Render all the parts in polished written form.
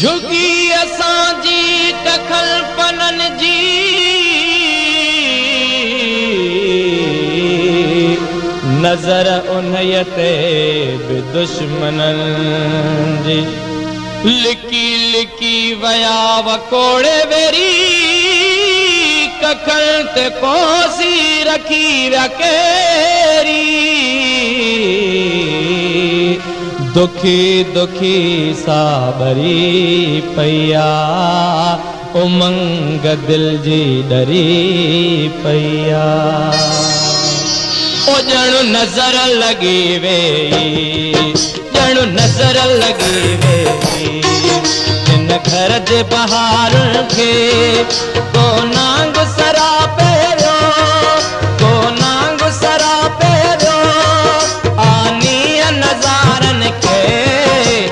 झुकी असांजी टखल पनन जी नजर उन्हीअ ते बि दुश्मनन जी लिकी लिकी वया वकोड़े वेरी कखल ते कोसी रखी व्या केरी दुखी दुखी साबरी पैया उमंग दिल जी डरी पैया ओ जणु नजर लगी वेई जणु नजर लगी वेई इन घर जे बहार खे को नांग सरा पहिरियो को नांग सरा पहिरियो आनी नज़ारन खे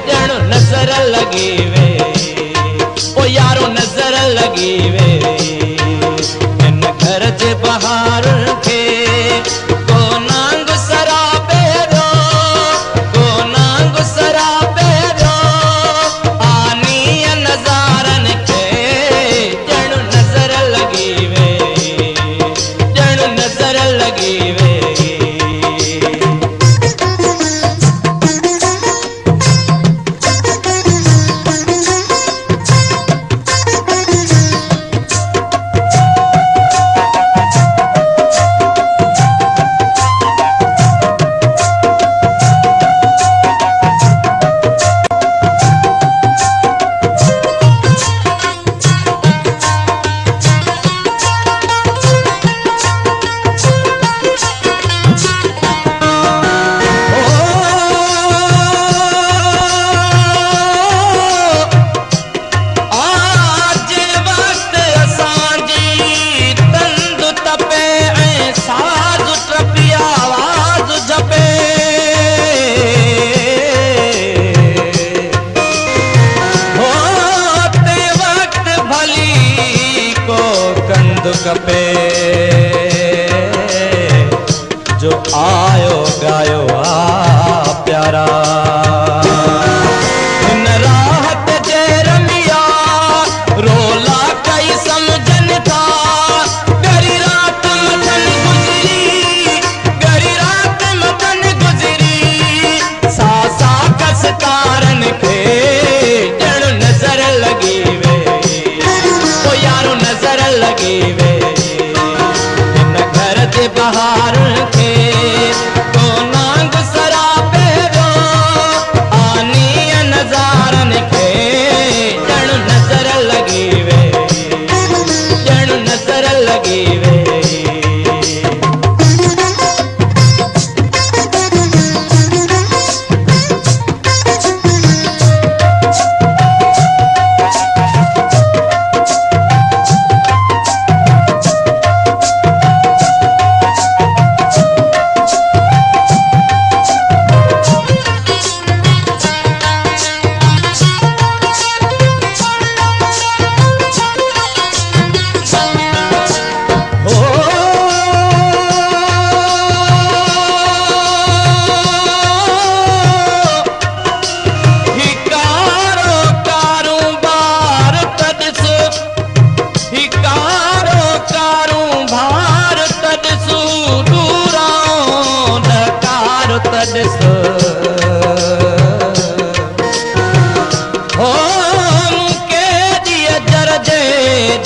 जणु नजर लगी वेई ओ यारो नजर लगी वेई इन घर जे बहार खे कपे जो आयो गायो आ प्यारा इन राहत जे रमिया रोला कई समझन था गरी रात मथन गुजरी गरी रात मथन गुजरी सासा कस कारन खे जण नजर लगी वेई ओ यारो नजर लगी वेई बहार खे को नांग सरा पहिरियो आनी नज़ारन खे जण नजर लगी वेई जण नजर लगी वेई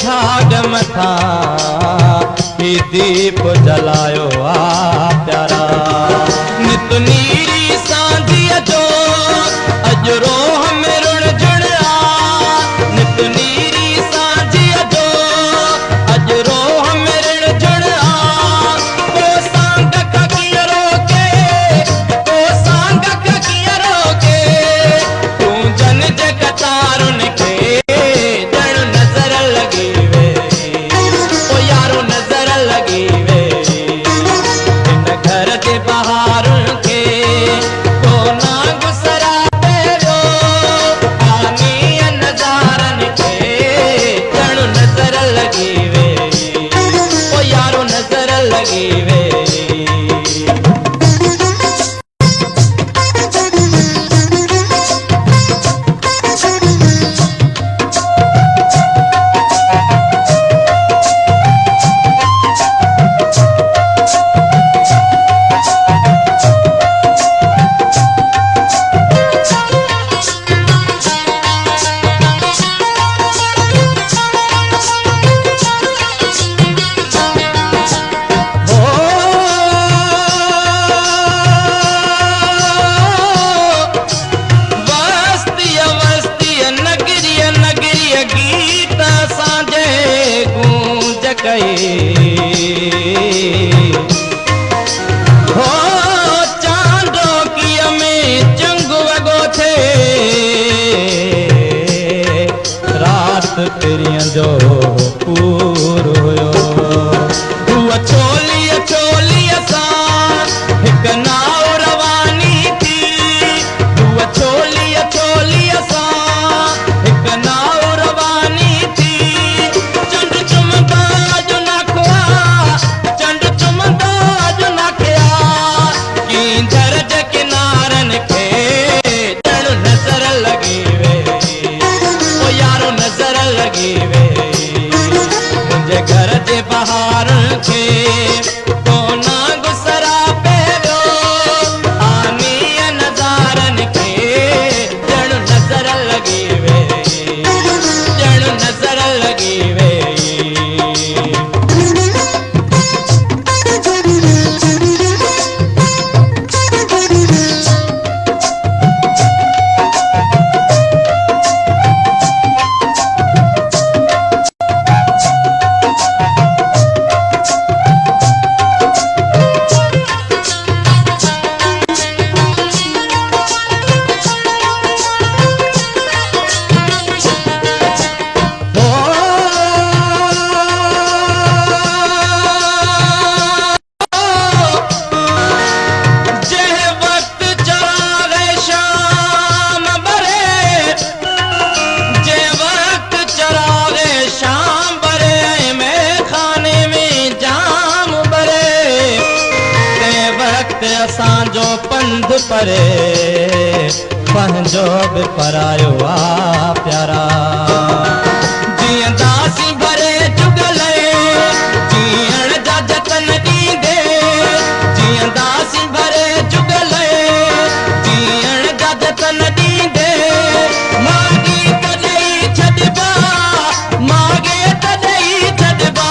झाग मथा ही दीप जलायो आ प्यारा नित नीरी सांझीअ जो अॼु रोह में रुण जुण आ नित नीरी सांझीअ जो अॼु रोह में रुण जुण आ को सांग का कीअं रोके को सांग का कीअं रोके तूं जन जे कतारुनि खे नजर लगी वे इन घर के बाहर कई हो चांदो की में जंग वगो थे रात तेरियां जो पूर हुयो हुआ छोली छोली सा एक नाव रवानी थी हुआ छोली छोली सा एक नाव रवानी थी चंड चुमदा जो नखवा चंड चुमदा जो नखया कींदर जे किनारन के जण नजर लगी वे ओ यारो नजर लगी वे मुझे घर जे बहार के कोना गुसरा पेरो आनी नजारन के जण नजर लगी वे जण नजर लगी वे असांजो पंध परे पंहिंजो बि परायो आ प्यारा जीअं दासी भरे जुगल जीअण जा जतन ॾींदे जीअं दासी भरे जुगल जीअण जा जतन ॾींदे मागी तॾहिं छॾिबा मागे तॾहिं छॾिबा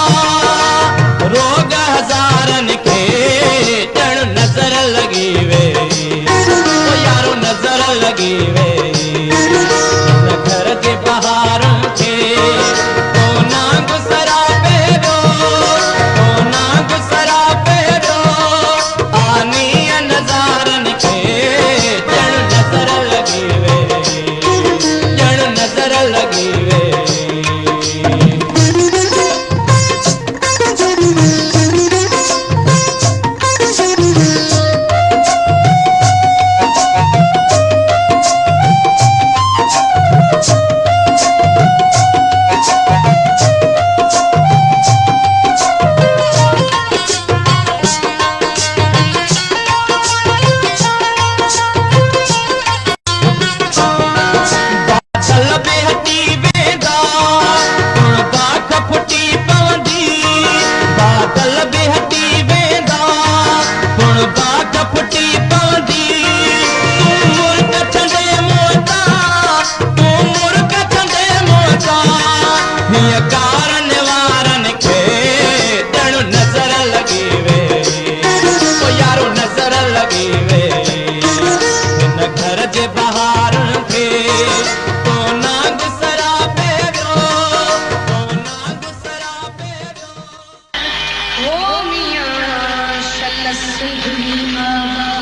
रोग हज़ारनि खे ॼण नज़र लगी वे ओ यारो नजर लगी वे घर के बहार के कोना गुसरा पेरो कोना गुसरा पेरो आनी नजारन के जण नजर लगी वे जण नजर लगी वे ओ मियां शल सुधरी मां